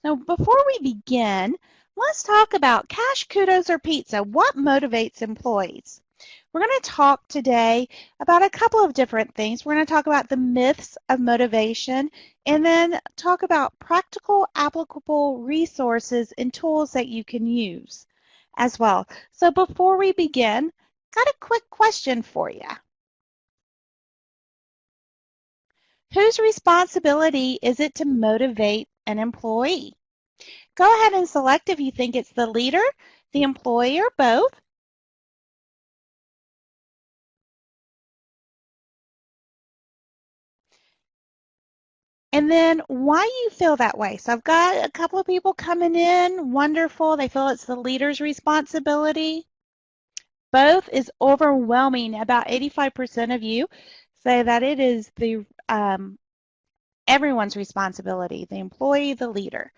So before we begin, let's talk about cash, kudos, or pizza. What motivates employees? We're going to talk today about a couple of different things. We're going to talk about the myths of motivation and then talk about practical, applicable resources and tools that you can use as well. So before we begin, got a quick question for you. Whose responsibility is it to motivate an employee? Go ahead and select if you think it's the leader, the employee, or both. And then why you feel that way. So I've got a couple of people coming in. Wonderful. They feel it's the leader's responsibility. Both is overwhelming. About 85% of you say that it is the everyone's responsibility, the employee, the leader.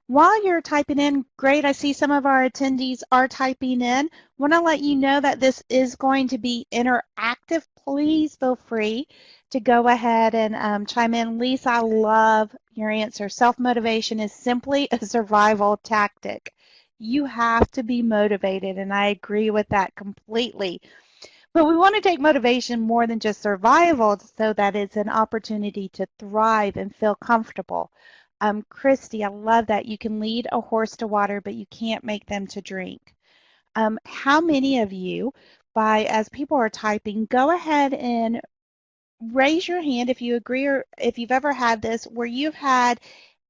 While you're typing in, great, I see some of our attendees are typing in. Want to let you know that this is going to be interactive. Please feel free to go ahead and chime in. Lisa, I love your answer. Self-motivation is simply a survival tactic. You have to be motivated, and I agree with that completely. But we want to take motivation more than just survival so that it's an opportunity to thrive and feel comfortable. Christy, I love that. You can lead a horse to water, but you can't make them to drink. How many of you, as people are typing, go ahead and raise your hand if you agree or if you've ever had this where you've had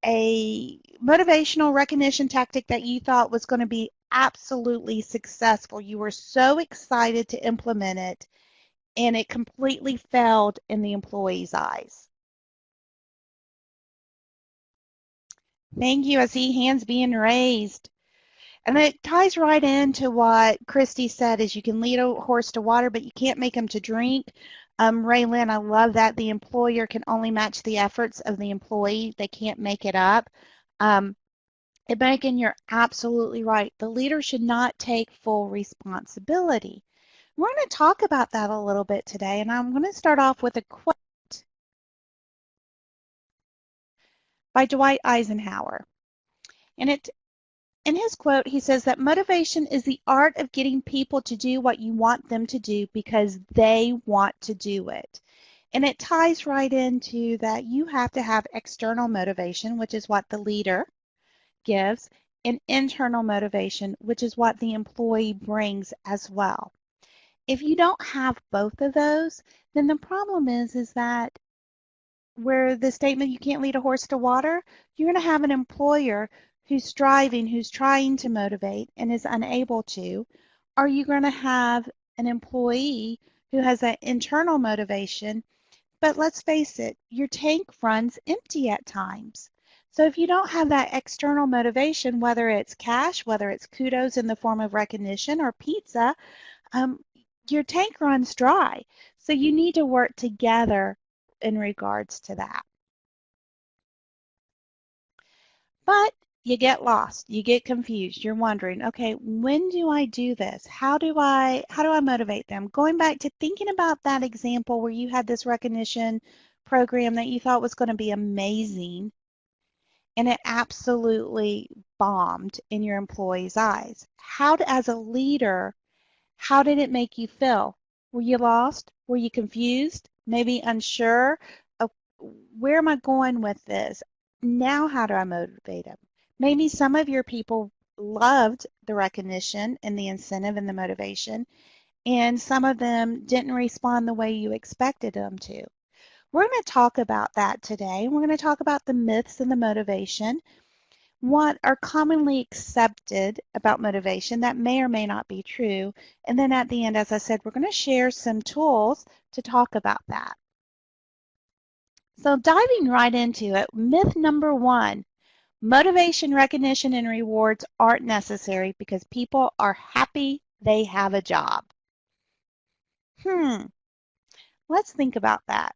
a motivational recognition tactic that you thought was going to be absolutely successful. You were so excited to implement it, and it completely failed in the employee's eyes. Thank you. I see hands being raised. And it ties right into what Christy said is you can lead a horse to water, but you can't make them to drink. Raylyn, I love that. The employer can only match the efforts of the employee. They can't make it up. Um, and Megan, you're absolutely right. The leader should not take full responsibility. We're going to talk about that a little bit today, and I'm going to start off with a quote by Dwight Eisenhower. And in his quote, he says that motivation is the art of getting people to do what you want them to do because they want to do it. And it ties right into that you have to have external motivation, which is what the leader gives, and internal motivation, which is what the employee brings as well. If you don't have both of those, then the problem is that where the statement you can't lead a horse to water, you're going to have an employer who's striving, who's trying to motivate and is unable to. Are you going to have an employee who has that internal motivation? But let's face it, your tank runs empty at times. So if you don't have that external motivation, whether it's cash, whether it's kudos in the form of recognition or pizza, um, your tank runs dry. So you need to work together in regards to that. But you get lost, you get confused, you're wondering, okay, when do I do this? How do I motivate them? Going back to thinking about that example where you had this recognition program that you thought was going to be amazing and it absolutely bombed in your employees' eyes. As a leader, how did it make you feel? Were you lost? Were you confused? Maybe unsure of where am I going with this? Now, how do I motivate them? Maybe some of your people loved the recognition and the incentive and the motivation, and some of them didn't respond the way you expected them to. We're going to talk about that today. We're going to talk about the myths and the motivation, what are commonly accepted about motivation that may or may not be true. And then at the end, as I said, we're going to share some tools to talk about that. So diving right into it, myth number one, motivation, recognition, and rewards aren't necessary because people are happy they have a job. Let's think about that.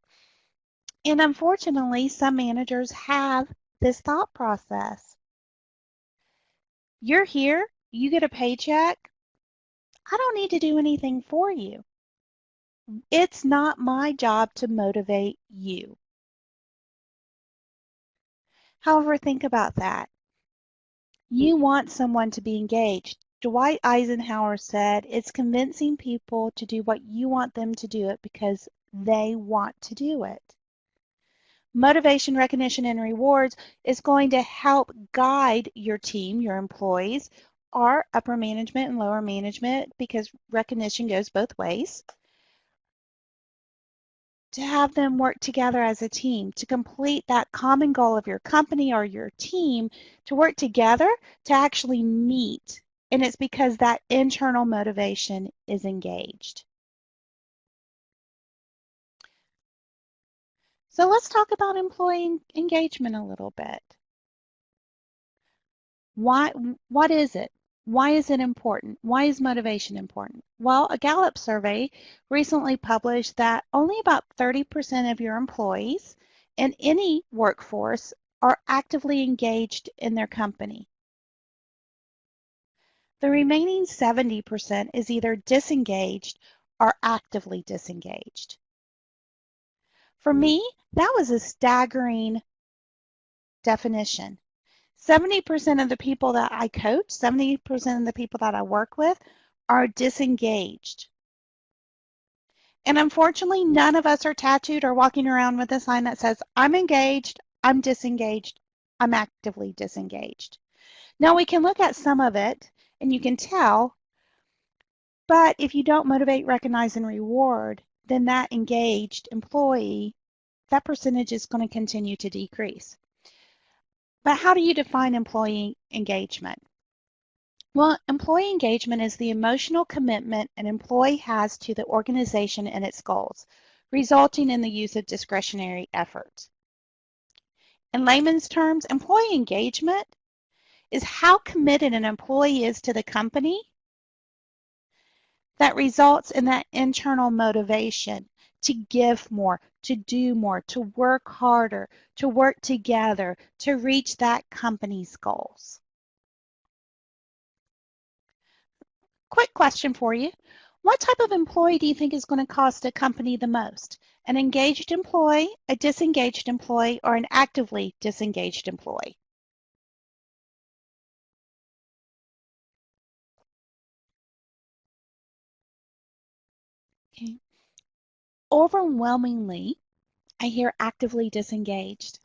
And unfortunately, some managers have this thought process. You're here, you get a paycheck, I don't need to do anything for you. It's not my job to motivate you. However, think about that. You want someone to be engaged. Dwight Eisenhower said, it's convincing people to do what you want them to do it because they want to do it. Motivation, recognition, and rewards is going to help guide your team, your employees, or upper management and lower management, because recognition goes both ways, to have them work together as a team to complete that common goal of your company or your team, to work together to actually meet. And it's because that internal motivation is engaged. So let's talk about employee engagement a little bit. What is it? Why is it important? Why is motivation important? Well, a Gallup survey recently published that only about 30% of your employees in any workforce are actively engaged in their company. The remaining 70% is either disengaged or actively disengaged. For me, that was a staggering definition. 70% of the people that I coach, 70% of the people that I work with are disengaged. And unfortunately, none of us are tattooed or walking around with a sign that says, I'm engaged, I'm disengaged, I'm actively disengaged. Now we can look at some of it and you can tell, but if you don't motivate, recognize, and reward, then that engaged employee, that percentage is going to continue to decrease. But how do you define employee engagement? Well, employee engagement is the emotional commitment an employee has to the organization and its goals, resulting in the use of discretionary effort. In layman's terms, employee engagement is how committed an employee is to the company that results in that internal motivation to give more, to do more, to work harder, to work together, to reach that company's goals. Quick question for you. What type of employee do you think is going to cost a company the most? An engaged employee, a disengaged employee, or an actively disengaged employee? Okay. Overwhelmingly, I hear actively disengaged.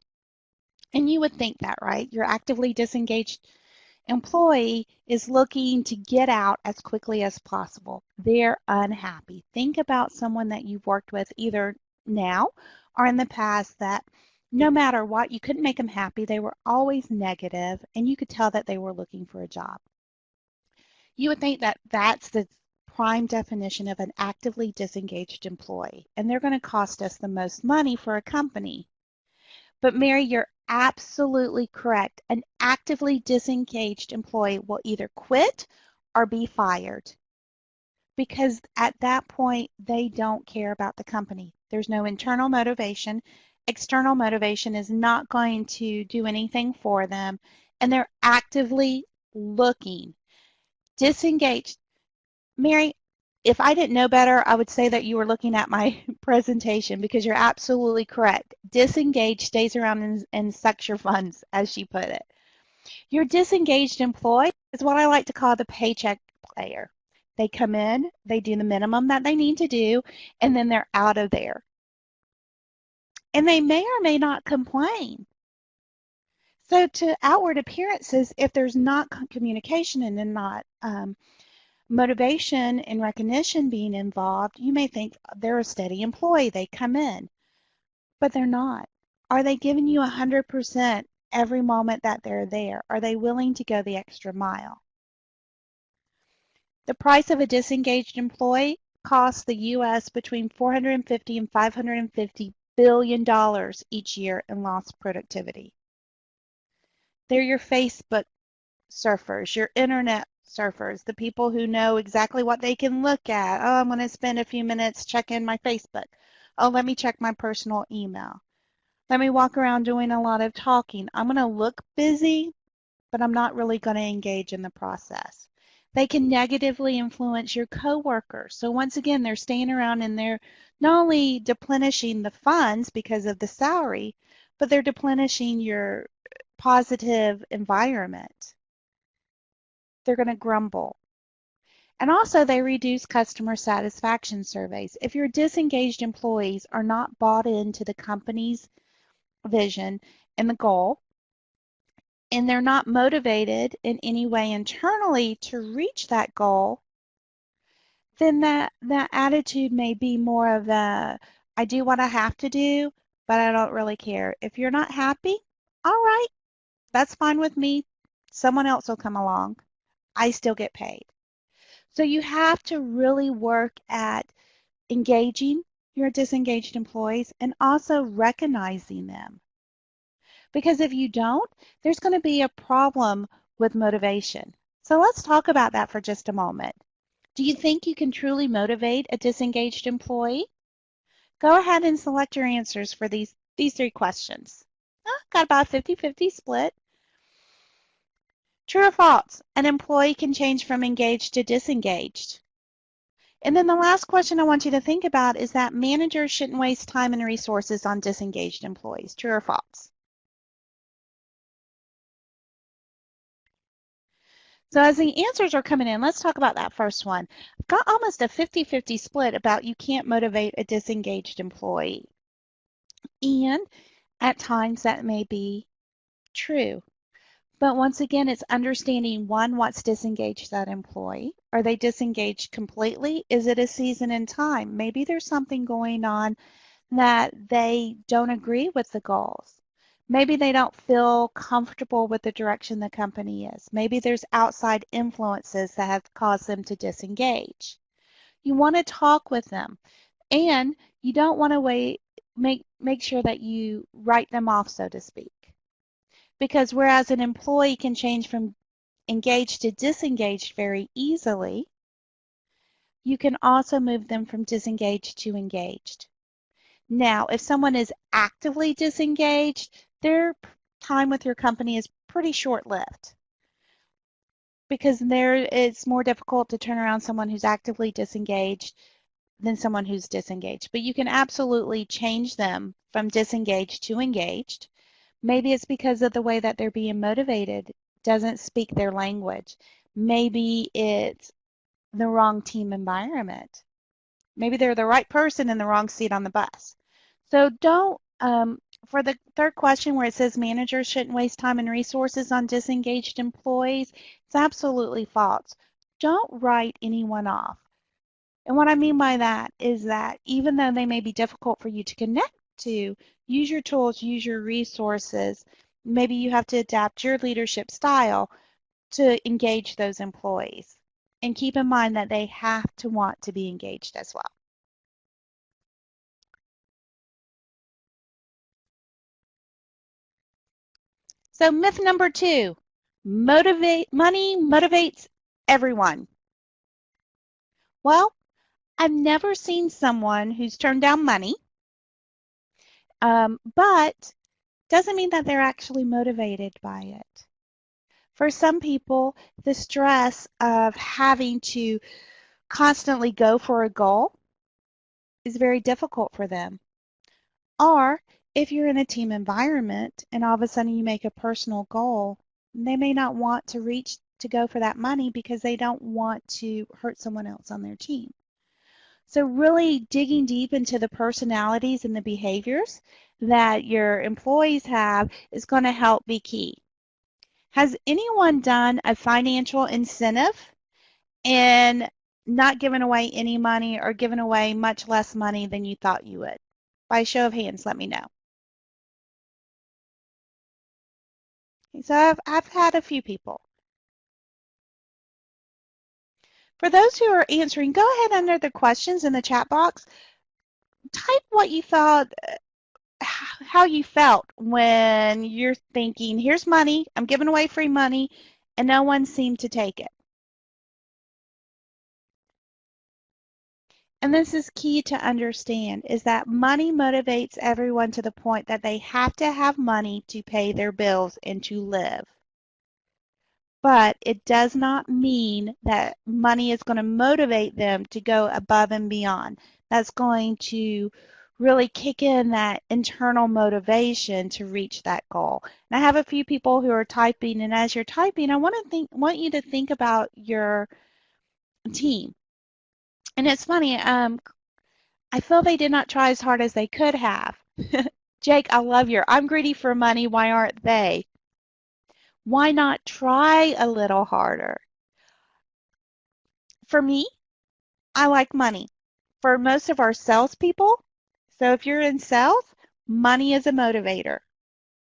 And you would think that, right? Your actively disengaged employee is looking to get out as quickly as possible. They're unhappy. Think about someone that you've worked with either now or in the past that no matter what, you couldn't make them happy. They were always negative, and you could tell that they were looking for a job. You would think that that's the prime definition of an actively disengaged employee, and they're going to cost us the most money for a company. But Mary, you're absolutely correct. An actively disengaged employee will either quit or be fired, because at that point, they don't care about the company. There's no internal motivation. External motivation is not going to do anything for them, and they're actively looking. Disengaged. Mary, if I didn't know better, I would say that you were looking at my presentation, because you're absolutely correct. Disengaged stays around and sucks your funds, as she put it. Your disengaged employee is what I like to call the paycheck player. They come in, they do the minimum that they need to do, and then they're out of there. And they may or may not complain. So to outward appearances, if there's not communication and then not motivation and recognition being involved, you may think they're a steady employee. They come in, but they're not. Are they giving you 100% every moment that they're there? Are they willing to go the extra mile? The price of a disengaged employee costs the U.S. between $450 and $550 billion each year in lost productivity. They're your Facebook surfers, your internet surfers, the people who know exactly what they can look at. Oh, I'm going to spend a few minutes checking my Facebook. Oh, let me check my personal email. Let me walk around doing a lot of talking. I'm going to look busy, but I'm not really going to engage in the process. They can negatively influence your coworkers. So once again, they're staying around and they're not only deplenishing the funds because of the salary, but they're deplenishing your positive environment. They're going to grumble. And also, they reduce customer satisfaction surveys. If your disengaged employees are not bought into the company's vision and the goal, and they're not motivated in any way internally to reach that goal, then that attitude may be more of a, I do what I have to do, but I don't really care. If you're not happy, all right, that's fine with me. Someone else will come along. I still get paid. So you have to really work at engaging your disengaged employees and also recognizing them. Because if you don't, there's going to be a problem with motivation. So let's talk about that for just a moment. Do you think you can truly motivate a disengaged employee? Go ahead and select your answers for these three questions. Got about a 50-50 split. True or false? An employee can change from engaged to disengaged. And then the last question I want you to think about is that managers shouldn't waste time and resources on disengaged employees. True or false? So as the answers are coming in, let's talk about that first one. I've got almost a 50-50 split about you can't motivate a disengaged employee. And at times that may be true. But once again, it's understanding, one, what's disengaged that employee. Are they disengaged completely? Is it a season in time? Maybe there's something going on that they don't agree with the goals. Maybe they don't feel comfortable with the direction the company is. Maybe there's outside influences that have caused them to disengage. You want to talk with them, and you don't want to make sure that you write them off, so to speak. Because whereas an employee can change from engaged to disengaged very easily, you can also move them from disengaged to engaged. Now, if someone is actively disengaged, their time with your company is pretty short-lived because it's more difficult to turn around someone who's actively disengaged than someone who's disengaged. But you can absolutely change them from disengaged to engaged. Maybe it's because of the way that they're being motivated, doesn't speak their language. Maybe it's the wrong team environment. Maybe they're the right person in the wrong seat on the bus. So don't, for the third question where it says managers shouldn't waste time and resources on disengaged employees, it's absolutely false. Don't write anyone off. And what I mean by that is that even though they may be difficult for you to connect to, use your tools, use your resources. Maybe you have to adapt your leadership style to engage those employees. And keep in mind that they have to want to be engaged as well. So myth number 2, money motivates everyone. Well, I've never seen someone who's turned down money, but doesn't mean that they're actually motivated by it. For some people, the stress of having to constantly go for a goal is very difficult for them. Or if you're in a team environment and all of a sudden you make a personal goal, they may not want to reach to go for that money because they don't want to hurt someone else on their team. So really digging deep into the personalities and the behaviors that your employees have is going to help be key. Has anyone done a financial incentive and not given away any money or given away much less money than you thought you would? By a show of hands, let me know. So I've had a few people. For those who are answering, go ahead under the questions in the chat box. Type what you thought, how you felt when you're thinking, here's money, I'm giving away free money, and no one seemed to take it. And this is key to understand, is that money motivates everyone to the point that they have to have money to pay their bills and to live. But it does not mean that money is going to motivate them to go above and beyond. That's going to really kick in that internal motivation to reach that goal. And I have a few people who are typing, and as you're typing, I want you to think about your team. And it's funny, I feel they did not try as hard as they could have. Jake, I love your I'm greedy for money, why aren't they? Why not try a little harder? For me, I like money. For most of our salespeople, so if you're in sales, money is a motivator.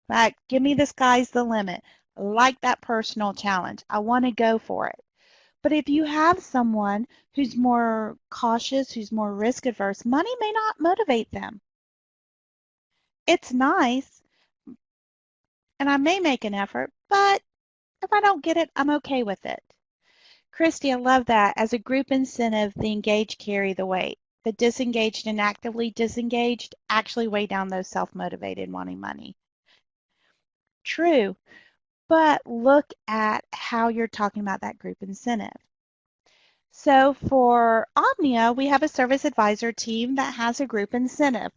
Like, give me the sky's the limit. I like that personal challenge. I want to go for it. But if you have someone who's more cautious, who's more risk averse, money may not motivate them. It's nice, and I may make an effort, but if I don't get it, I'm okay with it. Christy, I love that. As a group incentive, the engaged carry the weight. The disengaged and actively disengaged actually weigh down those self-motivated wanting money. True, but look at how you're talking about that group incentive. So for Omnia, we have a service advisor team that has a group incentive.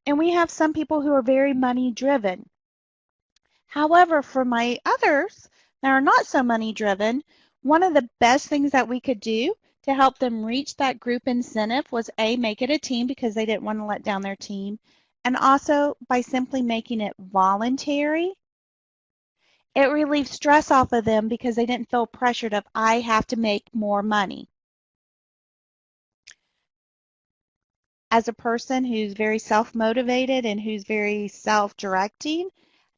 And we have some people who are very money driven. However, for my others that are not so money driven, one of the best things that we could do to help them reach that group incentive was A, make it a team because they didn't want to let down their team. And also by simply making it voluntary, it relieved stress off of them because they didn't feel pressured of, I have to make more money. As a person who's very self-motivated and who's very self-directing,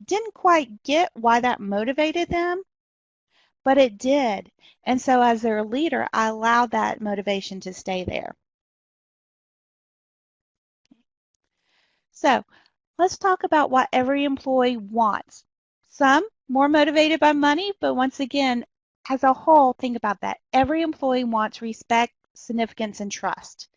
didn't quite get why that motivated them, but it did. And so as their leader, I allowed that motivation to stay there. So let's talk about what every employee wants. Some more motivated by money, but once again, as a whole, think about that. Every employee wants respect, significance, and trust.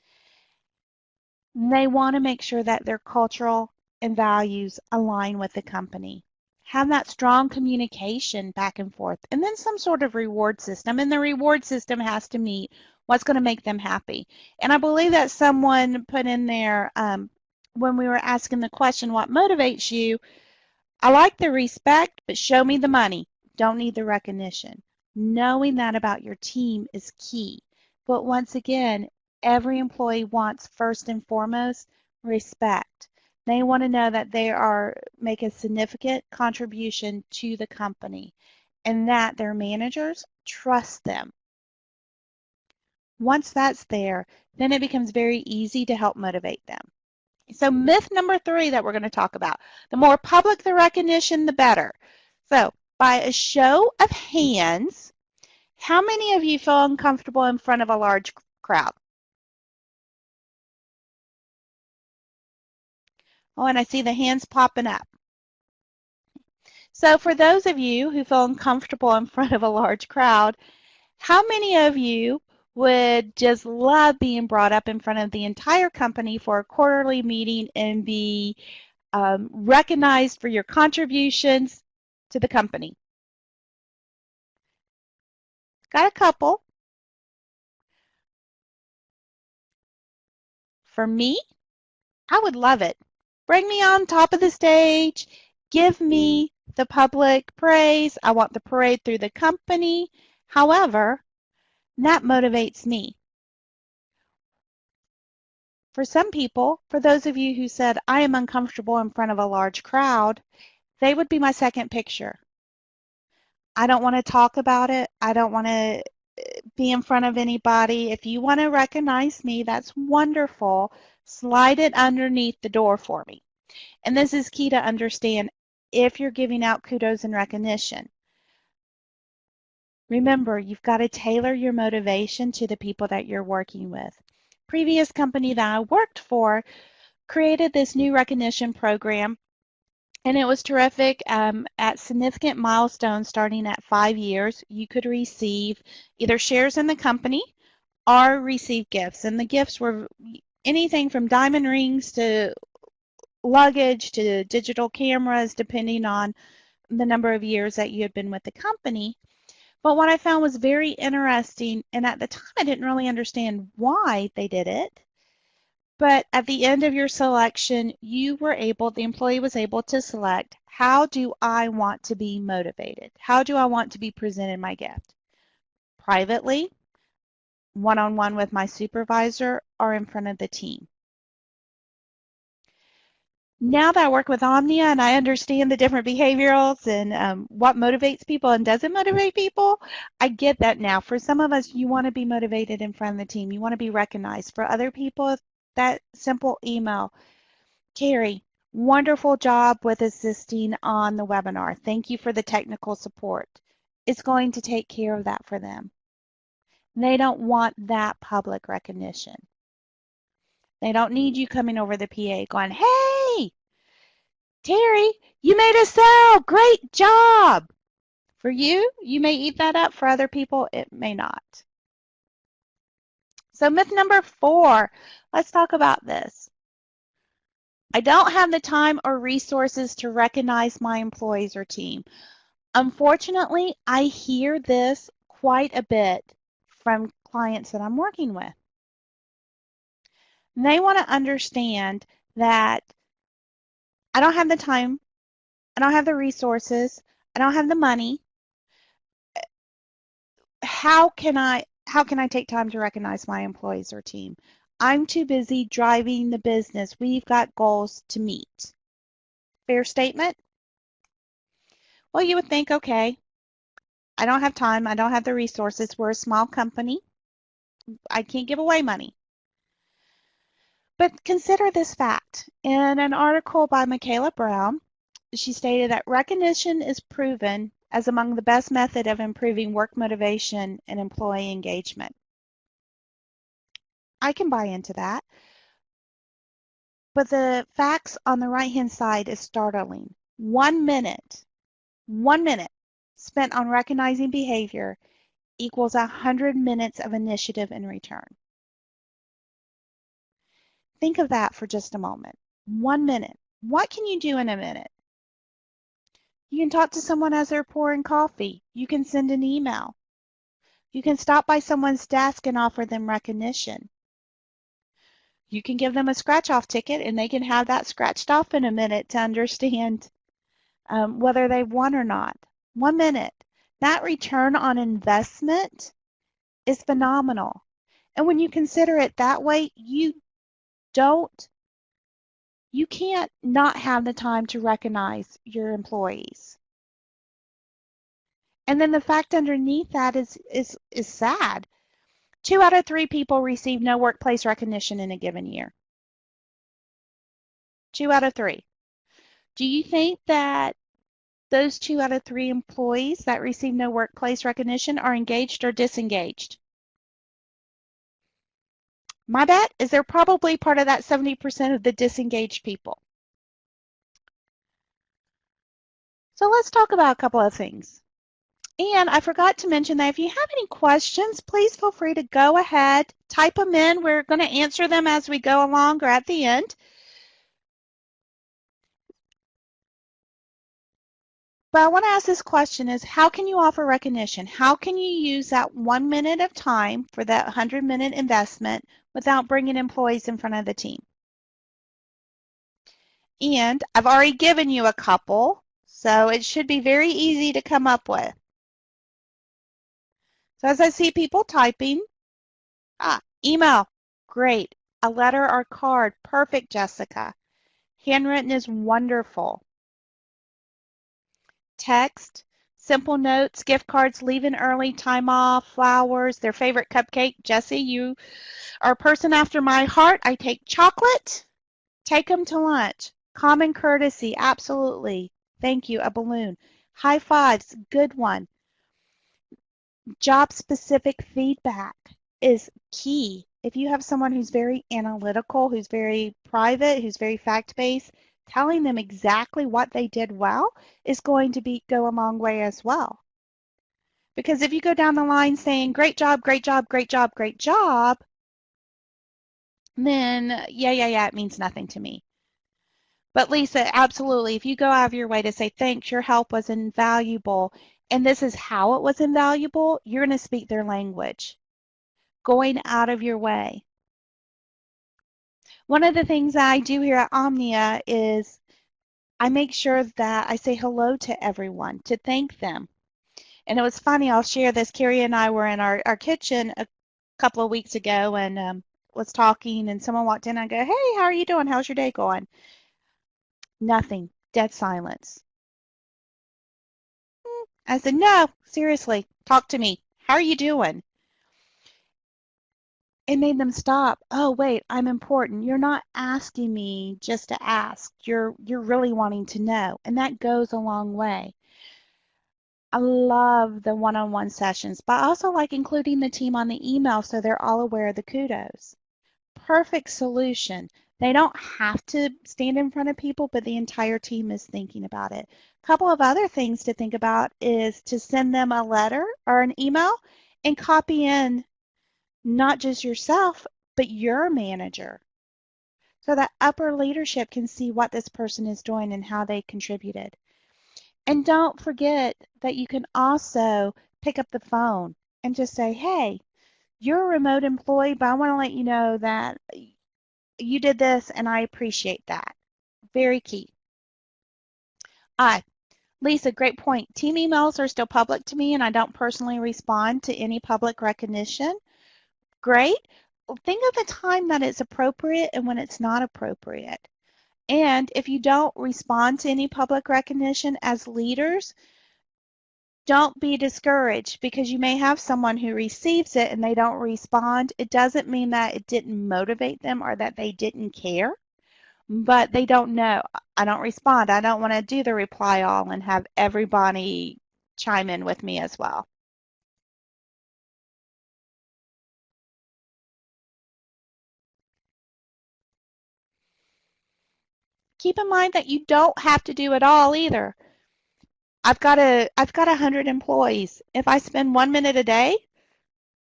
And they want to make sure that their cultural and values align with the company. Have that strong communication back and forth, and then some sort of reward system. And the reward system has to meet what's going to make them happy. And I believe that someone put in there when we were asking the question, what motivates you? I like the respect, but show me the money. Don't need the recognition. Knowing that about your team is key. But once again, every employee wants first and foremost respect. They want to know that they are make a significant contribution to the company and that their managers trust them. Once that's there, then it becomes very easy to help motivate them. So myth number 3 that we're going to talk about, the more public the recognition, the better. So by a show of hands, how many of you feel uncomfortable in front of a large crowd? Oh, and I see the hands popping up. So for those of you who feel uncomfortable in front of a large crowd, how many of you would just love being brought up in front of the entire company for a quarterly meeting and be recognized for your contributions to the company? Got a couple. For me, I would love it. Bring me on top of the stage. Give me the public praise. I want the parade through the company. However, that motivates me. For some people, for those of you who said, I am uncomfortable in front of a large crowd, they would be my second picture. I don't want to talk about it. I don't want to be in front of anybody. If you want to recognize me, that's wonderful. Slide it underneath the door for me. And this is key to understand if you're giving out kudos and recognition. Remember, you've got to tailor your motivation to the people that you're working with. Previous company that I worked for created this new recognition program, and it was terrific. At significant milestones starting at 5 years, you could receive either shares in the company or receive gifts. And the gifts were anything from diamond rings to luggage to digital cameras, depending on the number of years that you had been with the company. But what I found was very interesting, and at the time I didn't really understand why they did it, But at the end of your selection, the employee was able to select, how do I want to be motivated? How do I want to be presented my gift? Privately, one-on-one with my supervisor, or in front of the team? Now that I work with Omnia and I understand the different behaviorals and what motivates people and doesn't motivate people, I get that now. For some of us, you want to be motivated in front of the team. You want to be recognized. For other people, that simple email, Carrie, wonderful job with assisting on the webinar. Thank you for the technical support. It's going to take care of that for them. They don't want that public recognition. They don't need you coming over the PA going, hey, Terry, you made a sale. Great job. For you, you may eat that up. For other people, it may not. So myth number 4, let's talk about this. I don't have the time or resources to recognize my employees or team. Unfortunately, I hear this quite a bit from clients that I'm working with. And they want to understand that I don't have the time, I don't have the resources, I don't have the money. How can I take time to recognize my employees or team? I'm too busy driving the business. We've got goals to meet. Fair statement? Well, you would think, okay, I don't have time. I don't have the resources. We're a small company. I can't give away money. But consider this fact. In an article by Michaela Brown, she stated that recognition is proven as among the best method of improving work motivation and employee engagement. I can buy into that. But the facts on the right-hand side is startling. 1 minute spent on recognizing behavior equals 100 minutes of initiative in return. Think of that for just a moment. 1 minute. What can you do in a minute? You can talk to someone as they're pouring coffee. You can send an email. You can stop by someone's desk and offer them recognition. You can give them a scratch-off ticket and they can have that scratched off in a minute to understand whether they've won or not. 1 minute. That return on investment is phenomenal. And when you consider it that way, you can't not have the time to recognize your employees. And then the fact underneath that is sad. 2 out of 3 people receive no workplace recognition in a given year. 2 out of 3. Do you think that those 2 out of 3 employees that receive no workplace recognition are engaged or disengaged? My bet is they're probably part of that 70% of the disengaged people. So let's talk about a couple of things. And I forgot to mention that if you have any questions, please feel free to go ahead, type them in. We're going to answer them as we go along or at the end. But I want to ask this question is, how can you offer recognition? How can you use that 1 minute of time for that 100-minute investment without bringing employees in front of the team? And I've already given you a couple, so it should be very easy to come up with. So as I see people typing, email, great. A letter or card, perfect, Jessica. Handwritten is wonderful. Text, simple notes, gift cards, leaving early, time off, flowers, their favorite cupcake. Jessie, you are a person after my heart. I take chocolate. Take them to lunch. Common courtesy, absolutely. Thank you, a balloon. High fives, good one. Job-specific feedback is key. If you have someone who's very analytical, who's very private, who's very fact-based, telling them exactly what they did well is going to go a long way as well. Because if you go down the line saying, great job, great job, great job, great job, then yeah, it means nothing to me. But Lisa, absolutely, if you go out of your way to say, thanks, your help was invaluable, and this is how it was invaluable, you're going to speak their language. Going out of your way. One of the things I do here at Omnia is I make sure that I say hello to everyone to thank them. And it was funny, I'll share this. Carrie and I were in our kitchen a couple of weeks ago and was talking, and someone walked in and I go, "Hey, how are you doing? How's your day going?" Nothing, dead silence. I said, "No, seriously, talk to me. How are you doing?" It made them stop. Oh, wait, I'm important. You're not asking me just to ask. You're really wanting to know. And that goes a long way. I love the one-on-one sessions, but I also like including the team on the email so they're all aware of the kudos. Perfect solution. They don't have to stand in front of people, but the entire team is thinking about it. A couple of other things to think about is to send them a letter or an email and copy in not just yourself, but your manager so that upper leadership can see what this person is doing and how they contributed. And don't forget that you can also pick up the phone and just say, "Hey, you're a remote employee, but I want to let you know that you did this and I appreciate that." Very key. Ah, Lisa, great point. Team emails are still public to me and I don't personally respond to any public recognition. Great. Well, think of the time that it's appropriate and when it's not appropriate. And if you don't respond to any public recognition as leaders, don't be discouraged because you may have someone who receives it and they don't respond. It doesn't mean that it didn't motivate them or that they didn't care, but they don't know. I don't respond. I don't want to do the reply all and have everybody chime in with me as well. Keep in mind that you don't have to do it all either. I've got 100 employees. If I spend 1 minute a day,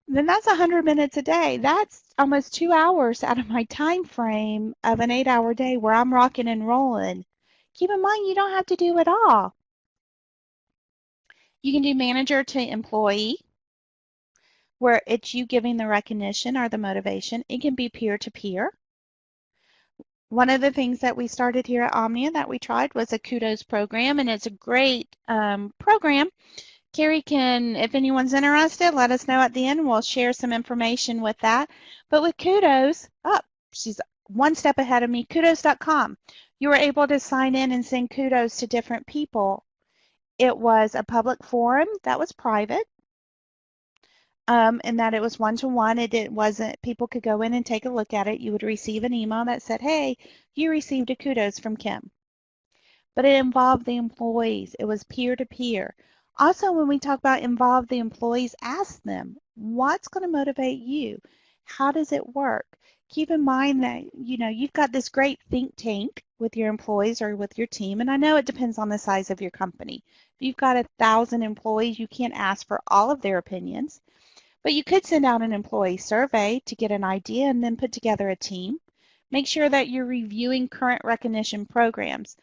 then that's 100 minutes a day. That's almost 2 hours out of my time frame of an 8-hour day where I'm rocking and rolling. Keep in mind, you don't have to do it all. You can do manager to employee, where it's you giving the recognition or the motivation. It can be peer to peer. One of the things that we started here at Omnia that we tried was a Kudos program, and it's a great program. Carrie can, if anyone's interested, let us know at the end. We'll share some information with that. But with Kudos, she's one step ahead of me, kudos.com. You were able to sign in and send kudos to different people. It was a public forum that was private, and that it was one-to-one. It wasn't, people could go in and take a look at it. You would receive an email that said, "Hey, you received a kudos from Kim." But it involved the employees. It was peer to peer. Also, when we talk about involve the employees, ask them, what's going to motivate you? How does it work? Keep in mind that, you've got this great think tank with your employees or with your team, and I know it depends on the size of your company. If you've got 1,000 employees, you can't ask for all of their opinions, but you could send out an employee survey to get an idea and then put together a team. Make sure that you're reviewing current recognition programs.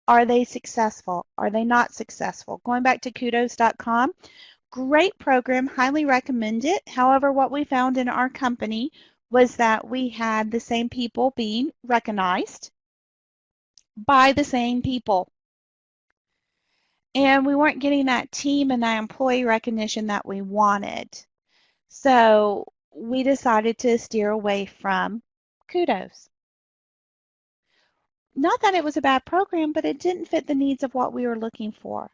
Are they successful? Are they not successful? Going back to kudos.com, great program, highly recommend it. However, what we found in our company was that we had the same people being recognized by the same people. And we weren't getting that team and that employee recognition that we wanted. So we decided to steer away from Kudos. Not that it was a bad program, but it didn't fit the needs of what we were looking for.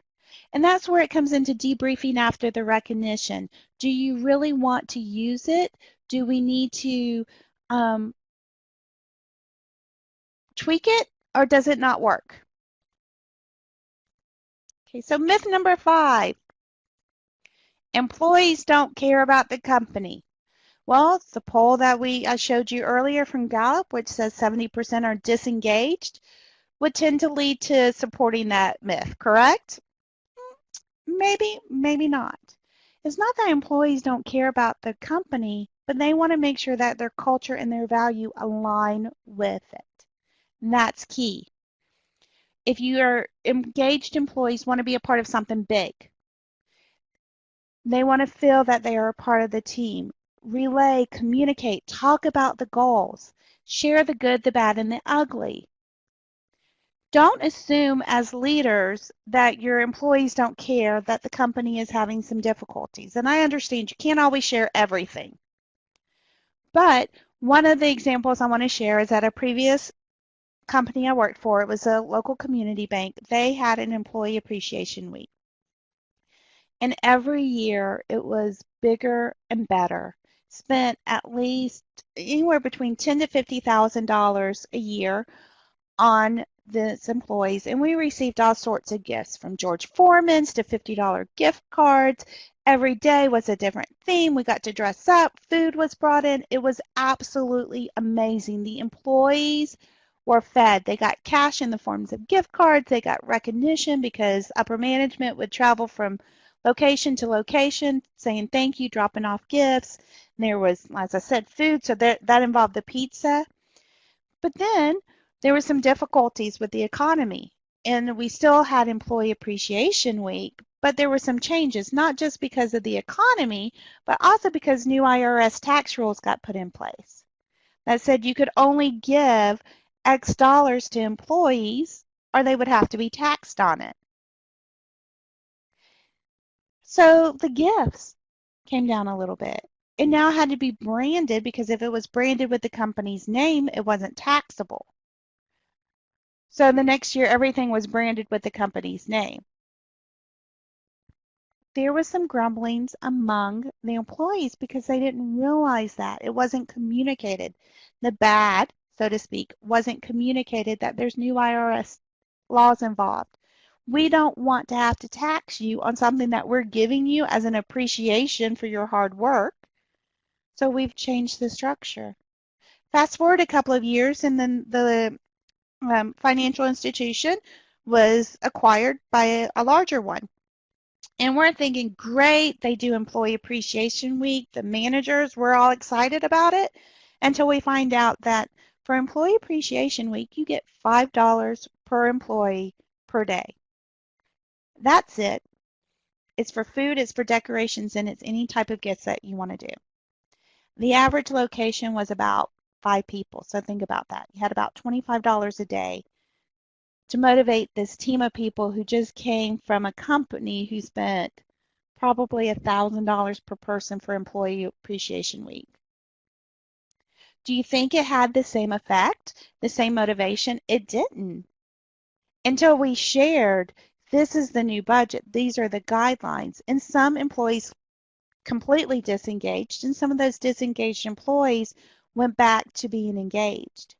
And that's where it comes into debriefing after the recognition. Do you really want to use it? Do we need to um, tweak it, or does it not work? Okay, so myth number 5, employees don't care about the company. Well, it's the poll that I showed you earlier from Gallup, which says 70% are disengaged, would tend to lead to supporting that myth, correct? Maybe, maybe not. It's not that employees don't care about the company, but they want to make sure that their culture and their value align with it. And that's key. If your engaged employees want to be a part of something big, they want to feel that they are a part of the team. Relay, communicate, talk about the goals. Share the good, the bad, and the ugly. Don't assume as leaders that your employees don't care that the company is having some difficulties. And I understand you can't always share everything. But one of the examples I want to share is at a previous company I worked for. It was a local community bank. They had an employee appreciation week. And every year it was bigger and better. Spent at least anywhere between $10,000 to $50,000 a year on this employees, and we received all sorts of gifts from George Foreman's to $50 gift cards. Every day was a different theme. We got to dress up. Food was brought in. It was absolutely amazing. The employees were fed. They got cash in the forms of gift cards. They got recognition because upper management would travel from location to location saying thank you, dropping off gifts. And there was, as I said, food, so that involved the pizza. But then there were some difficulties with the economy, and we still had Employee Appreciation Week, but there were some changes, not just because of the economy, but also because new IRS tax rules got put in place that said you could only give X dollars to employees or they would have to be taxed on it. So the gifts came down a little bit. It now had to be branded because if it was branded with the company's name, it wasn't taxable. So the next year, everything was branded with the company's name. There was some grumblings among the employees because they didn't realize that. It wasn't communicated. The bad, so to speak, wasn't communicated that there's new IRS laws involved. We don't want to have to tax you on something that we're giving you as an appreciation for your hard work. So we've changed the structure. Fast forward a couple of years, and then the financial institution was acquired by a larger one. And we're thinking, great, they do Employee Appreciation Week. The managers, we're all excited about it until we find out that for Employee Appreciation Week, you get $5 per employee per day. That's it. It's for food, it's for decorations, and it's any type of gifts that you want to do. The average location was about 5 people, so think about that. You had about $25 a day to motivate this team of people who just came from a company who spent probably $1,000 per person for Employee Appreciation Week. Do you think it had the same effect, the same motivation? It didn't. Until we shared, this is the new budget, these are the guidelines, and some employees completely disengaged, and some of those disengaged employees went back to being engaged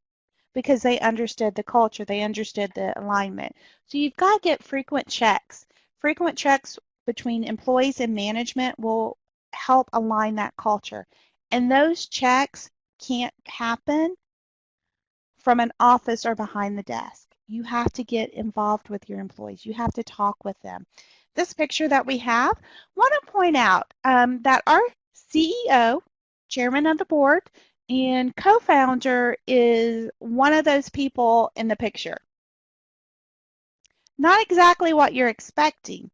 because they understood the culture, they understood the alignment. So you've got to get frequent checks. Frequent checks between employees and management will help align that culture. And those checks can't happen from an office or behind the desk. You have to get involved with your employees. You have to talk with them. This picture that we have, I want to point out that our CEO, chairman of the board, and co-founder is one of those people in the picture. Not exactly what you're expecting.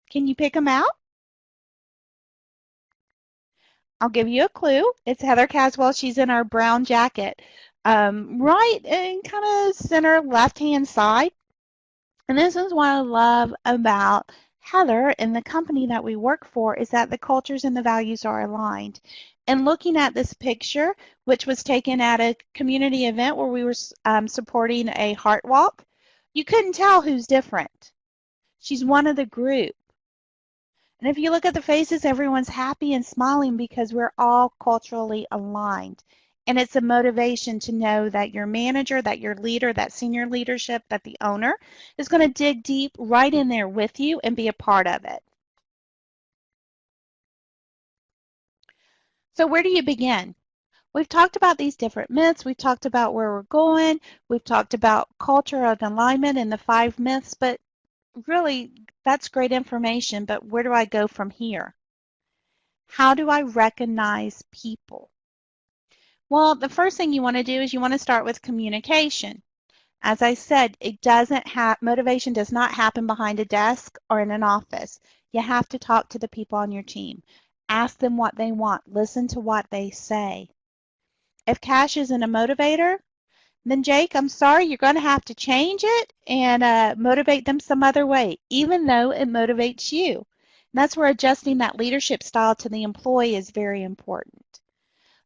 Can you pick them out? I'll give you a clue. It's Heather Caswell. She's in our brown jacket. Right in kind of center left-hand side. And this is what I love about Heather and the company that we work for is that the cultures and the values are aligned. And looking at this picture, which was taken at a community event where we were supporting a heart walk, you couldn't tell who's different. She's one of the group. And if you look at the faces, everyone's happy and smiling because we're all culturally aligned. And it's a motivation to know that your manager, that your leader, that senior leadership, that the owner is going to dig deep right in there with you and be a part of it. So where do you begin? We've talked about these different myths. We've talked about where we're going. We've talked about culture and alignment and the 5 myths, but really, that's great information, but where do I go from here? How do I recognize people? Well, the first thing you want to do is you want to start with communication. As I said, motivation does not happen behind a desk or in an office. You have to talk to the people on your team. Ask them what they want. Listen to what they say. If cash isn't a motivator, then Jake, I'm sorry, you're going to have to change it and motivate them some other way, even though it motivates you. And that's where adjusting that leadership style to the employee is very important.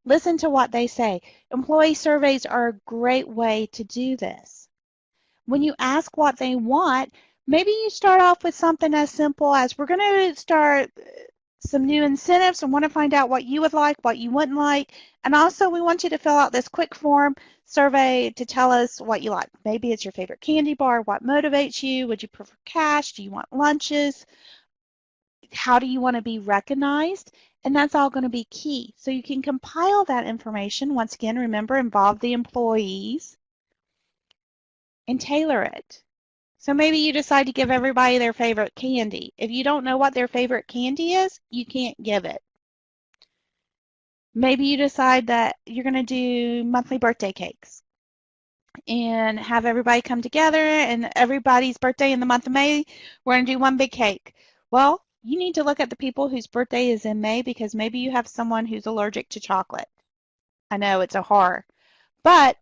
Listen to what they say. Employee surveys are a great way to do this. When you ask what they want, maybe you start off with something as simple as, we're going to start some new incentives and want to find out what you would like, what you wouldn't like. And also, we want you to fill out this quick form survey to tell us what you like. Maybe it's your favorite candy bar, what motivates you, would you prefer cash, do you want lunches, how do you want to be recognized? And that's all going to be key. So you can compile that information. Once again, remember, involve the employees and tailor it. So maybe you decide to give everybody their favorite candy. If you don't know what their favorite candy is, you can't give it. Maybe you decide that you're going to do monthly birthday cakes and have everybody come together, and everybody's birthday in the month of May, we're going to do one big cake. Well, you need to look at the people whose birthday is in May, because maybe you have someone who's allergic to chocolate. I know it's a horror. But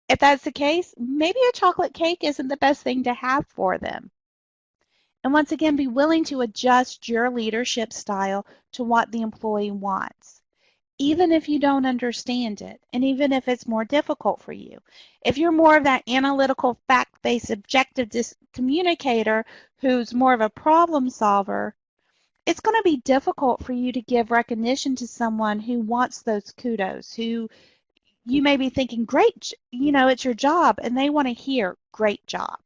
if that's the case, maybe a chocolate cake isn't the best thing to have for them. And once again, be willing to adjust your leadership style to what the employee wants, even if you don't understand it, and even if it's more difficult for you. If you're more of that analytical, fact-based, objective communicator who's more of a problem solver, it's going to be difficult for you to give recognition to someone who wants those kudos, who you may be thinking, great, it's your job, and they want to hear, great job.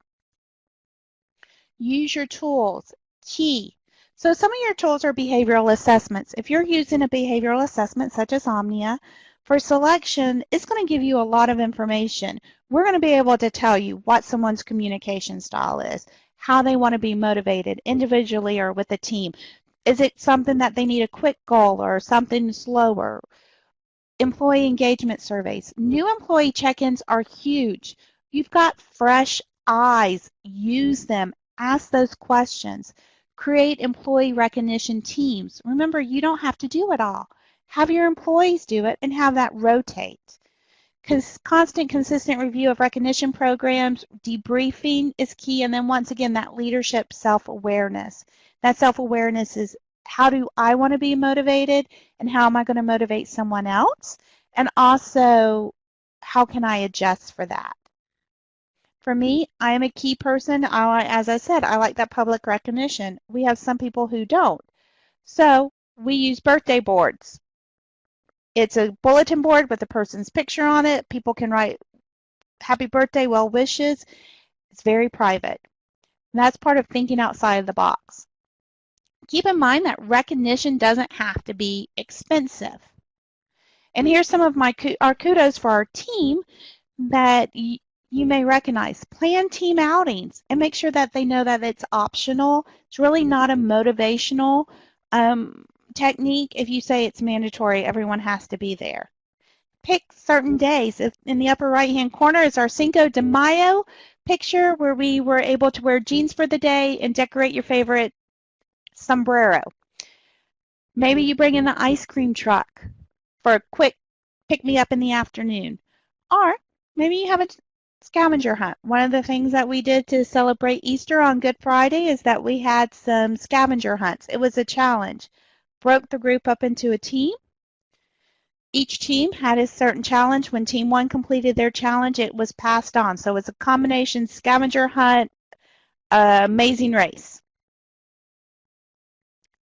Use your tools. Key. So some of your tools are behavioral assessments. If you're using a behavioral assessment such as Omnia, for selection, it's going to give you a lot of information. We're going to be able to tell you what someone's communication style is, how they want to be motivated individually or with a team. Is it something that they need a quick goal or something slower? Employee engagement surveys. New employee check-ins are huge. You've got fresh eyes. Use them. Ask those questions. Create employee recognition teams. Remember, you don't have to do it all. Have your employees do it and have that rotate. Constant, consistent review of recognition programs, debriefing is key, and then once again, that leadership self-awareness. That self-awareness is, how do I want to be motivated, and how am I going to motivate someone else? And also, how can I adjust for that? For me, I am a key person. As I said, I like that public recognition. We have some people who don't. So we use birthday boards. It's a bulletin board with a person's picture on it. People can write happy birthday, well wishes. It's very private. And that's part of thinking outside the box. Keep in mind that recognition doesn't have to be expensive. And here's some of our kudos for our team that you may recognize. Plan team outings and make sure that they know that it's optional. It's really not a motivational technique. If you say it's mandatory, everyone has to be there. Pick certain days. In the upper right-hand corner is our Cinco de Mayo picture, where we were able to wear jeans for the day and decorate your favorite sombrero. Maybe you bring in the ice cream truck for a quick pick-me-up in the afternoon. Or maybe you have a scavenger hunt. One of the things that we did to celebrate Easter on Good Friday is that we had some scavenger hunts. It was a challenge. Broke the group up into a team. Each team had a certain challenge. When Team 1 completed their challenge, it was passed on. So it's a combination scavenger hunt, amazing race.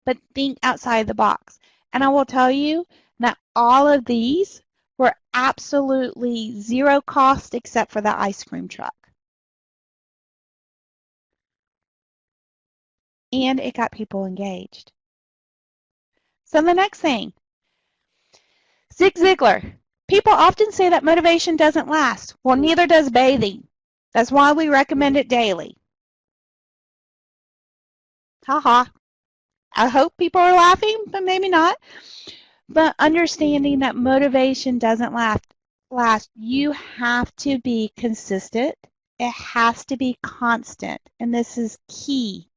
But think outside the box. And I will tell you that all of these were absolutely zero cost except for the ice cream truck. And it got people engaged. So the next thing, Zig Ziglar. People often say that motivation doesn't last. Well, neither does bathing. That's why we recommend it daily. Ha. I hope people are laughing, but maybe not. But understanding that motivation doesn't last, you have to be consistent. It has to be constant, and this is key.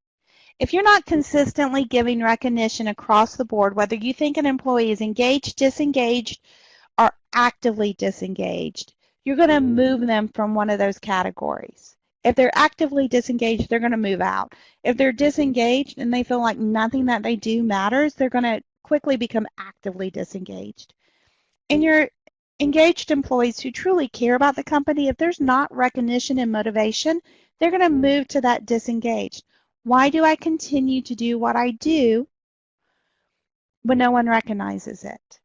If you're not consistently giving recognition across the board, whether you think an employee is engaged, disengaged, are actively disengaged, you're going to move them from one of those categories. If they're actively disengaged, they're going to move out. If they're disengaged and they feel like nothing that they do matters, they're going to quickly become actively disengaged. And your engaged employees who truly care about the company, if there's not recognition and motivation, they're going to move to that disengaged. Why do I continue to do what I do when no one recognizes it?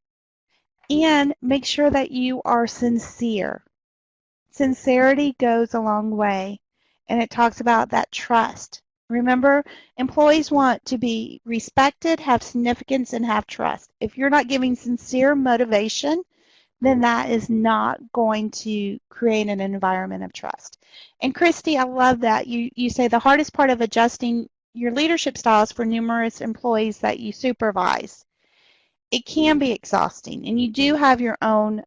And make sure that you are sincere. Sincerity goes a long way, and it talks about that trust. Remember, employees want to be respected, have significance, and have trust. If you're not giving sincere motivation, then that is not going to create an environment of trust. And Christy, I love that. You say the hardest part of adjusting your leadership styles for numerous employees that you supervise. It can be exhausting, and you do have your own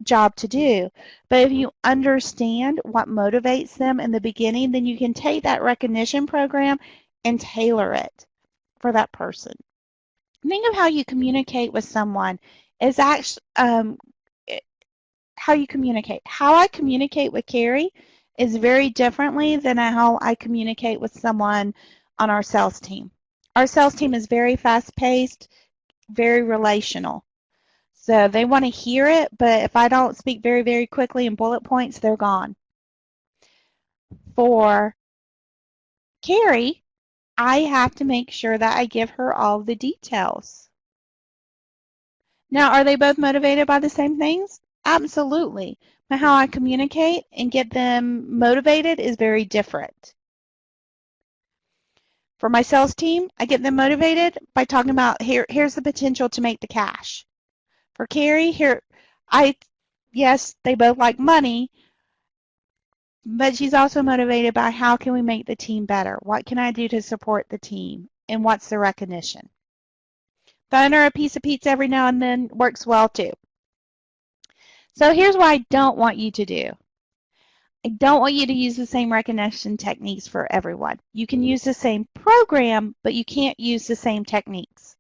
job to do. But if you understand what motivates them in the beginning, then you can take that recognition program and tailor it for that person. Think of how you communicate with someone is actually how you communicate. How I communicate with Carrie is very differently than how I communicate with someone on our sales team. Our sales team is very fast-paced, very relational. So they want to hear it, but if I don't speak very, very quickly in bullet points, they're gone. For Carrie, I have to make sure that I give her all the details. Now, are they both motivated by the same things? Absolutely. But how I communicate and get them motivated is very different. For my sales team, I get them motivated by talking about here's the potential to make the cash. For Carrie, yes, they both like money, but she's also motivated by how can we make the team better? What can I do to support the team? And what's the recognition? Throwing her a piece of pizza every now and then works well too. So here's what I don't want you to do. I don't want you to use the same recognition techniques for everyone. You can use the same program, but you can't use the same techniques.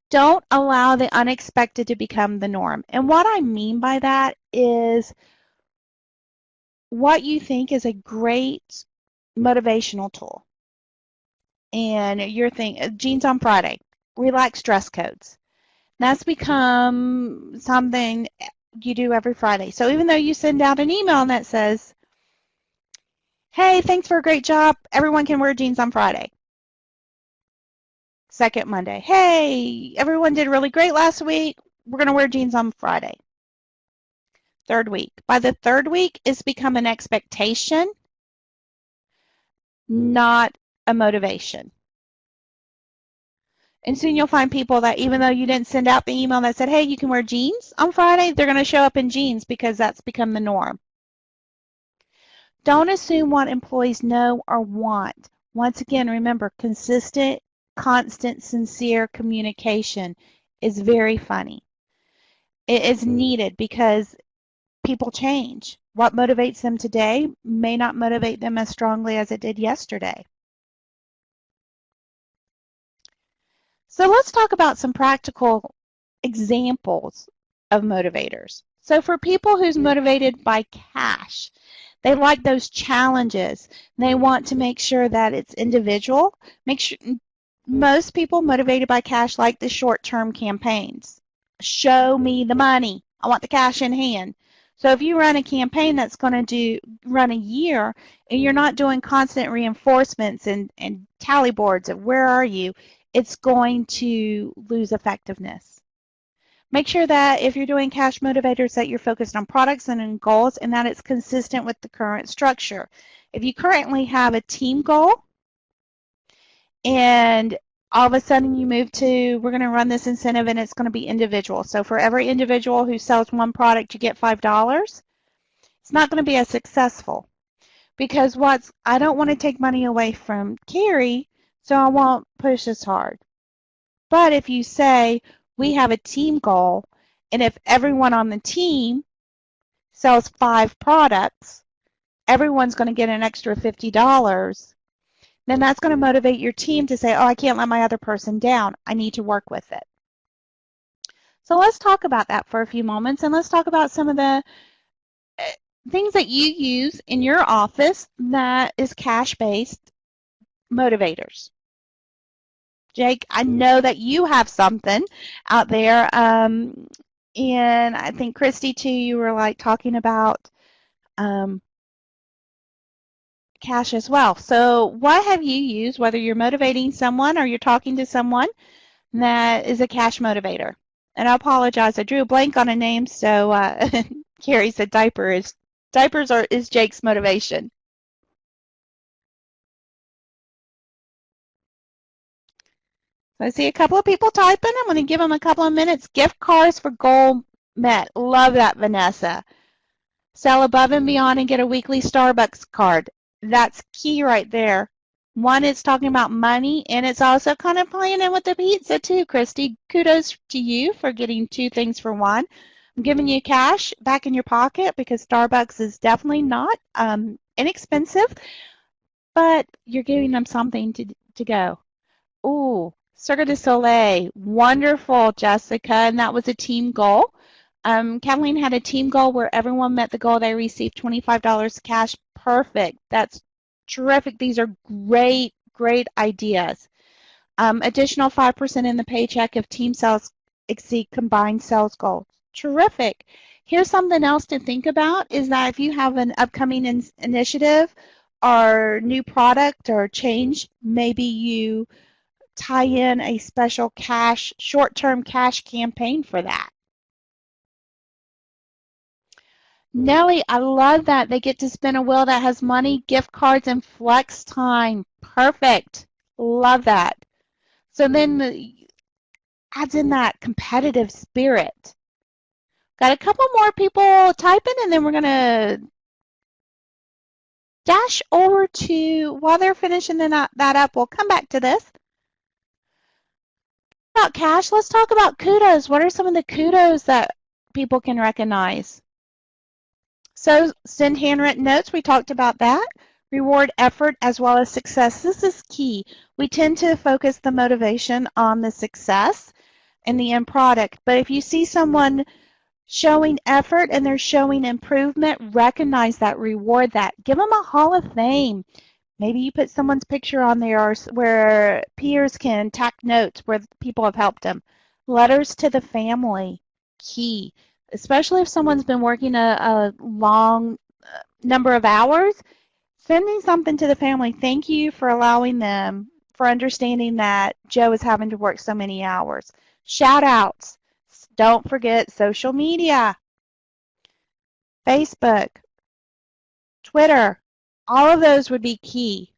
Don't allow the unexpected to become the norm. And what I mean by that is what you think is a great motivational tool. And you're thinking, jeans on Friday, relaxed dress codes. That's become something you do every Friday. So even though you send out an email that says, hey, thanks for a great job, everyone can wear jeans on Friday. Second Monday, hey, everyone did really great last week, we're going to wear jeans on Friday. Third week. By the third week, it's become an expectation, not a motivation. And soon you'll find people that even though you didn't send out the email that said, hey, you can wear jeans on Friday, they're going to show up in jeans because that's become the norm. Don't assume what employees know or want. Once again, remember, consistent, constant, sincere communication is very funny. It is needed because people change. What motivates them today may not motivate them as strongly as it did yesterday. So let's talk about some practical examples of motivators. So for people who's motivated by cash, they like those challenges. They want to make sure that it's individual. Most people motivated by cash like the short-term campaigns. Show me the money. I want the cash in hand. So if you run a campaign that's going to run a year and you're not doing constant reinforcements and tally boards of where are you, it's going to lose effectiveness. Make sure that if you're doing cash motivators that you're focused on products and on goals and that it's consistent with the current structure. If you currently have a team goal and all of a sudden you move to, we're going to run this incentive and it's going to be individual. So for every individual who sells one product, you get $5. It's not going to be as successful because I don't want to take money away from Carrie, so I won't push as hard. But if you say we have a team goal, and if everyone on the team sells 5 products, everyone's going to get an extra $50, then that's going to motivate your team to say, oh, I can't let my other person down. I need to work with it. So let's talk about that for a few moments, and let's talk about some of the things that you use in your office that is cash-based motivators. Jake, I know that you have something out there, and I think Christy too. You were like talking about um, cash as well. So, what have you used, whether you're motivating someone or you're talking to someone that is a cash motivator? And I apologize, I drew a blank on a name, so Carrie said diapers is Jake's motivation. So I see a couple of people typing. I'm going to give them a couple of minutes. Gift cards for goal met. Love that, Vanessa. Sell above and beyond and get a weekly Starbucks card. That's key right there. One, it's talking about money, and it's also kind of playing in with the pizza too, Christy. Kudos to you for getting two things for one. I'm giving you cash back in your pocket because Starbucks is definitely not inexpensive, but you're giving them something to go. Ooh, Cirque du Soleil. Wonderful, Jessica. And that was a team goal. Kathleen had a team goal where everyone met the goal. They received $25 cash. Perfect. That's terrific. These are great, great ideas. Additional 5% in the paycheck if team sales exceed combined sales goals. Terrific. Here's something else to think about is that if you have an upcoming initiative or new product or change, maybe you tie in a special cash, short-term cash campaign for that. Nellie, I love that. They get to spin a wheel that has money, gift cards, and flex time. Perfect. Love that. So then adds in that competitive spirit. Got a couple more people typing, and then we're going to dash over to, while they're finishing that up, we'll come back to this. About cash, let's talk about kudos. What are some of the kudos that people can recognize? So send handwritten notes. We talked about that. Reward effort as well as success. This is key. We tend to focus the motivation on the success and the end product. But if you see someone showing effort and they're showing improvement, recognize that, reward that. Give them a Hall of Fame. Maybe you put someone's picture on there or where peers can tack notes where people have helped them. Letters to the family, key. Especially if someone's been working a long number of hours, sending something to the family. Thank you for allowing them, for understanding that Joe is having to work so many hours. Shout outs. Don't forget social media, Facebook, Twitter. All of those would be key.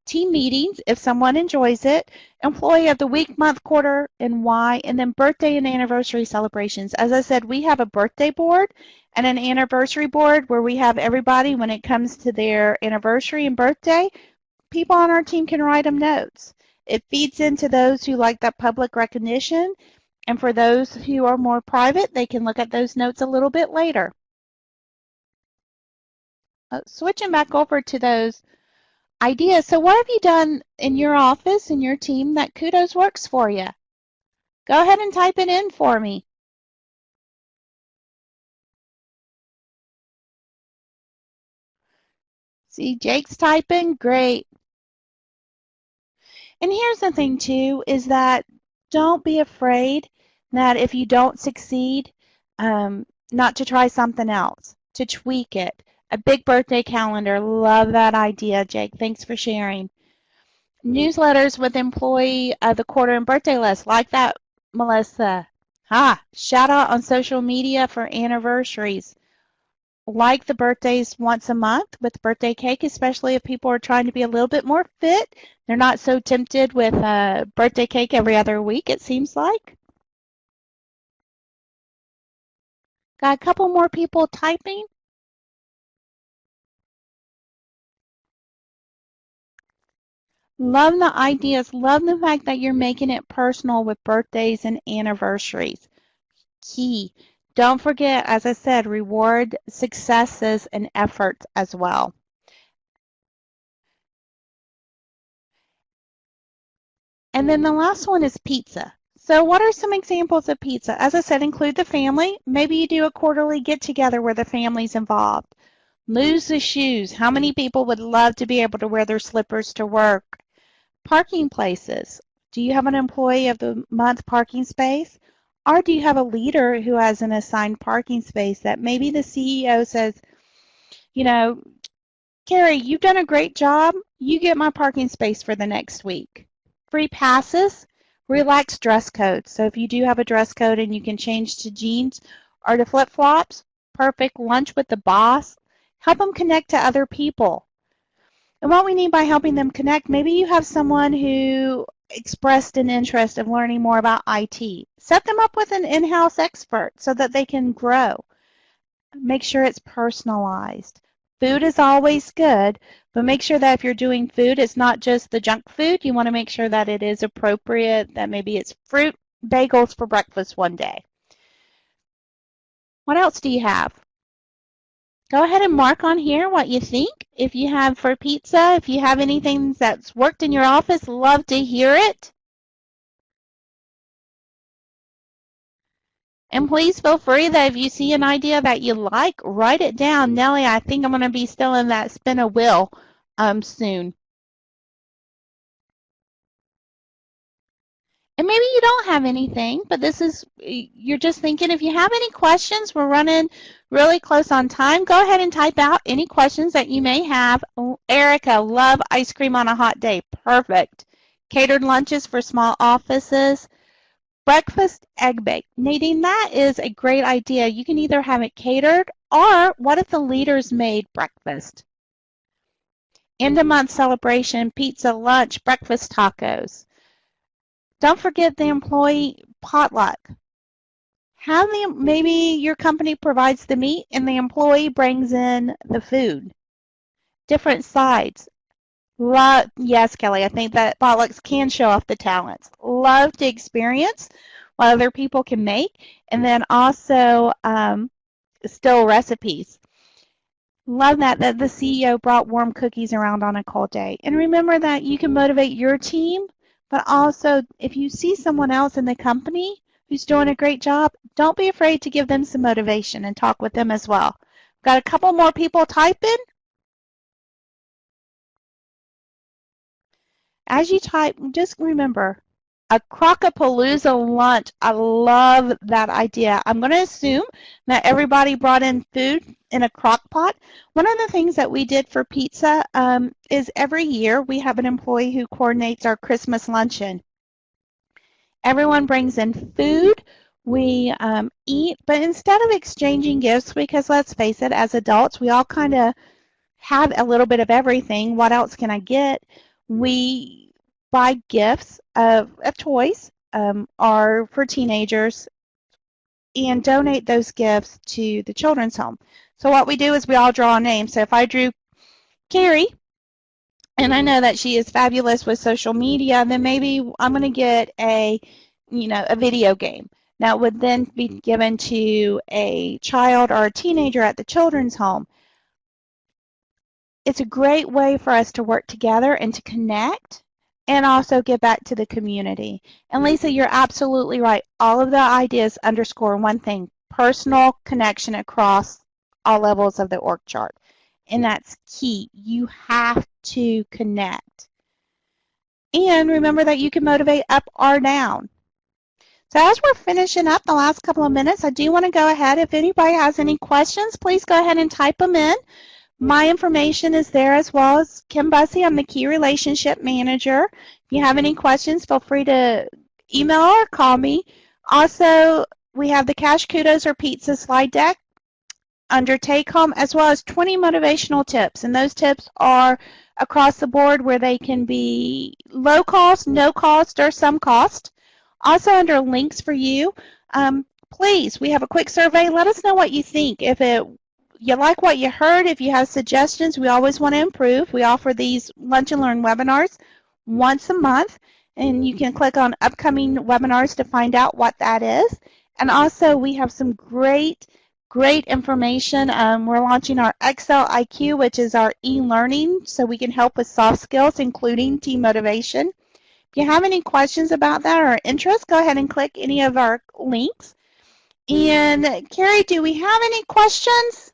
Team meetings, if someone enjoys it. Employee of the week, month, quarter, and why. And then birthday and anniversary celebrations. As I said, we have a birthday board and an anniversary board where we have everybody, when it comes to their anniversary and birthday, people on our team can write them notes. It feeds into those who like that public recognition. And for those who are more private, they can look at those notes a little bit later. Switching back over to those ideas. So what have you done in your office, in your team, that Kudos works for you? Go ahead and type it in for me. See, Jake's typing. Great. And here's the thing, too, is that don't be afraid that if you don't succeed, not to try something else, to tweak it. A big birthday calendar. Love that idea, Jake. Thanks for sharing. Newsletters with employee of the quarter and birthday list. Like that, Melissa. Shout out on social media for anniversaries. Like the birthdays once a month with birthday cake, especially if people are trying to be a little bit more fit. They're not so tempted with birthday cake every other week, it seems like. Got a couple more people typing. Love the ideas. Love the fact that you're making it personal with birthdays and anniversaries. Key. Don't forget, as I said, reward successes and efforts as well. And then the last one is pizza. So what are some examples of pizza? As I said, include the family. Maybe you do a quarterly get-together where the family's involved. Lose the shoes. How many people would love to be able to wear their slippers to work? Parking places. Do you have an employee of the month parking space? Or do you have a leader who has an assigned parking space that maybe the CEO says, you know, Carrie, you've done a great job. You get my parking space for the next week. Free passes, relaxed dress code. So if you do have a dress code and you can change to jeans or to flip-flops, perfect. Lunch with the boss. Help them connect to other people. And what we mean by helping them connect, maybe you have someone who expressed an interest of learning more about IT. Set them up with an in-house expert so that they can grow. Make sure it's personalized. Food is always good, but make sure that if you're doing food, it's not just the junk food. You want to make sure that it is appropriate, that maybe it's fruit bagels for breakfast one day. What else do you have? Go ahead and mark on here what you think. If you have for pizza, if you have anything that's worked in your office, love to hear it. And please feel free that if you see an idea that you like, write it down. Nellie, I think I'm going to be still in that spin a wheel soon. And maybe you don't have anything, but you're just thinking. If you have any questions, we're running really close on time. Go ahead and type out any questions that you may have. Oh, Erica, love ice cream on a hot day. Perfect. Catered lunches for small offices. Breakfast egg bake. Nadine, that is a great idea. You can either have it catered, or what if the leaders made breakfast? End of month celebration, pizza, lunch, breakfast tacos. Don't forget the employee potluck. Maybe your company provides the meat and the employee brings in the food. Different sides. Yes, Kelly, I think that potlucks can show off the talents. Love to experience what other people can make, and then also still recipes. Love that the CEO brought warm cookies around on a cold day. And remember that you can motivate your team, but also if you see someone else in the company who's doing a great job, don't be afraid to give them some motivation and talk with them as well. Got a couple more people typing. As you type, just remember, a Crocapalooza lunch. I love that idea. I'm going to assume that everybody brought in food in a crock pot. One of the things that we did for pizza is every year we have an employee who coordinates our Christmas luncheon. Everyone brings in food. We eat, but instead of exchanging gifts, because let's face it, as adults, we all kind of have a little bit of everything. What else can I get? We buy gifts of toys or for teenagers and donate those gifts to the children's home. So what we do is we all draw a name. So if I drew Carrie, and I know that she is fabulous with social media, then maybe I'm going to get a video game. That would then be given to a child or a teenager at the children's home. It's a great way for us to work together and to connect and also give back to the community. And Lisa, you're absolutely right. All of the ideas underscore one thing: personal connection across all levels of the org chart. And that's key. You have to connect. And remember that you can motivate up or down. So as we're finishing up the last couple of minutes, I do want to go ahead. If anybody has any questions, please go ahead and type them in. My information is there as well as Kim Bussey. I'm the Key Relationship Manager. If you have any questions, feel free to email or call me. Also, we have the Cash Kudos or Pizza slide deck under Take Home, as well as 20 motivational tips. And those tips are across the board where they can be low cost, no cost, or some cost. Also under links for you, please, we have a quick survey. Let us know what you think. If you like what you heard, if you have suggestions, we always want to improve. We offer these Lunch and Learn webinars once a month, and you can click on upcoming webinars to find out what that is. And also, we have some great information. We're launching our Excel IQ, which is our e-learning, so we can help with soft skills, including team motivation. If you have any questions about that or interest, go ahead and click any of our links. And Carrie, do we have any questions?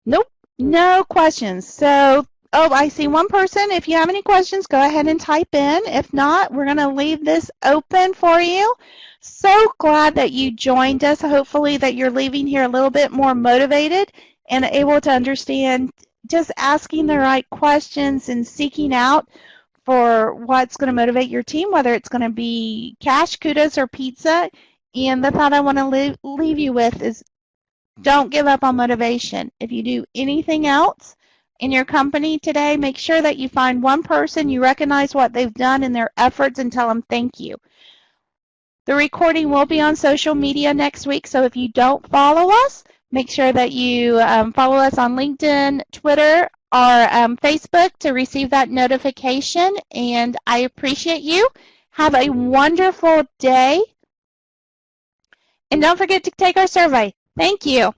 Nope, no questions. So, oh, I see one person. If you have any questions, go ahead and type in. If not, we're going to leave this open for you. So glad that you joined us. Hopefully that you're leaving here a little bit more motivated and able to understand just asking the right questions and seeking out for what's going to motivate your team, whether it's going to be cash, kudos, or pizza. And the thought I want to leave you with is don't give up on motivation. If you do anything else in your company today, make sure that you find one person, you recognize what they've done in their efforts, and tell them thank you. The recording will be on social media next week, so if you don't follow us, make sure that you follow us on LinkedIn, Twitter, or Facebook to receive that notification. And I appreciate you. Have a wonderful day. And don't forget to take our survey. Thank you.